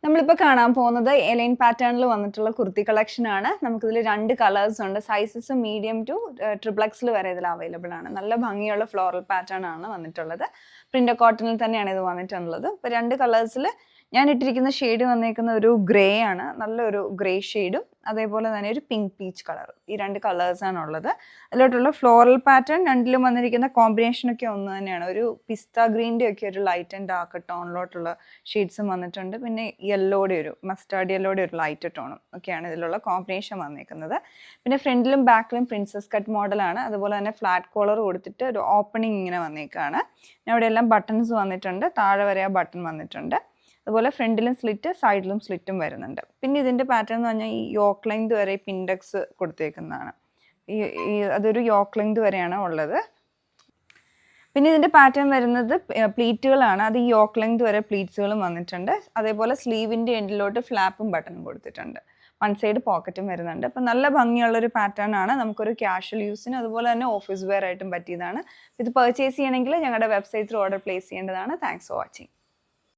നമ്മളിപ്പോൾ കാണാൻ പോകുന്നത് എലൈൻ പാറ്റേണിൽ വന്നിട്ടുള്ള കുർത്തി കളക്ഷൻ ആണ്. നമുക്കിതിൽ 2 കളേഴ്സ് ഉണ്ട്. സൈസസ് മീഡിയം ടു ട്രിപ്പിൾ എക്സിൽ വരെ ഇതിൽ അവൈലബിൾ ആണ്. നല്ല ഭംഗിയുള്ള ഫ്ലോറൽ പാറ്റേൺ ആണ് വന്നിട്ടുള്ളത്. പ്രിന്റ് കോട്ടണിൽ തന്നെയാണ് ഇത് വന്നിട്ടുള്ളത്. ഇപ്പോൾ 2 കളേഴ്സിൽ ഞാൻ ഇട്ടിരിക്കുന്ന ഷെയ്ഡ് വന്നേക്കുന്ന ഒരു ഗ്രേ ആണ്. നല്ലൊരു ഗ്രേ ഷെയ്ഡും അതേപോലെ തന്നെ ഒരു പിങ്ക് പീച്ച് കളറും. ഈ 2 കളേഴ്സാണ് ഉള്ളത്. അതിലോട്ടുള്ള ഫ്ലോറൽ പാറ്റേൺ രണ്ടിലും വന്നിരിക്കുന്ന കോമ്പിനേഷനൊക്കെ ഒന്ന് തന്നെയാണ്. ഒരു പിസ്ത ഗ്രീൻ്റെ ഒക്കെ ഒരു ലൈറ്റ് ആൻഡ് ഡാർക്ക് ടോണിലോട്ടുള്ള ഷെയ്ഡ്സും വന്നിട്ടുണ്ട്. പിന്നെ യെല്ലോയുടെ ഒരു മസ്റ്റാർഡ് യെല്ലോയുടെ ഒരു ലൈറ്റ് ടോണും ഒക്കെയാണ് ഇതിലുള്ള കോമ്പിനേഷൻ വന്നേക്കുന്നത്. പിന്നെ ഫ്രണ്ടിലും ബാക്കിലും പ്രിൻസസ് കട്ട് മോഡലാണ്. അതുപോലെ തന്നെ ഫ്ലാറ്റ് കോളർ കൊടുത്തിട്ട് ഒരു ഓപ്പണിങ് ഇങ്ങനെ വന്നേക്കാണ്. അവിടെ എല്ലാം ബട്ടൺസ് വന്നിട്ടുണ്ട്. താഴെ വരെ ആ ബട്ടൺ വന്നിട്ടുണ്ട്. അതുപോലെ ഫ്രണ്ടിലും സ്ലിറ്റ്, സൈഡിലും സ്ലിറ്റും വരുന്നുണ്ട്. പിന്നെ ഇതിൻ്റെ പാറ്റേൺ എന്ന് പറഞ്ഞാൽ ഈ യോക്ക് ലെങ്ത് വരെ പിൻഡെക്സ് കൊടുത്തേക്കുന്നതാണ്. അതൊരു യോക്ക് ലെങ്ത് വരെയാണ് ഉള്ളത്. പിന്നെ ഇതിൻ്റെ പാറ്റേൺ വരുന്നത് പ്ലീറ്റുകളാണ്. അത് ഈ യോക്ക് ലെങ്ത് വരെ പ്ലീറ്റ്സുകളും വന്നിട്ടുണ്ട്. അതേപോലെ സ്ലീവിൻ്റെ എൻഡിലോട്ട് ഫ്ലാപ്പും ബട്ടണും കൊടുത്തിട്ടുണ്ട്. വൺ സൈഡ് പോക്കറ്റും വരുന്നുണ്ട്. അപ്പം നല്ല ഭംഗിയുള്ളൊരു പാറ്റേൺ ആണ്. നമുക്കൊരു ക്യാഷ്വൽ യൂസിന് അതുപോലെ തന്നെ ഓഫീസ് വെയർ ആയിട്ടും പറ്റിയതാണ്. ഇത് പർച്ചേസ് ചെയ്യണമെങ്കിൽ ഞങ്ങളുടെ വെബ്സൈറ്റിൽ ഓർഡർ പ്ലേസ് ചെയ്യേണ്ടതാണ്. Thanks for watching.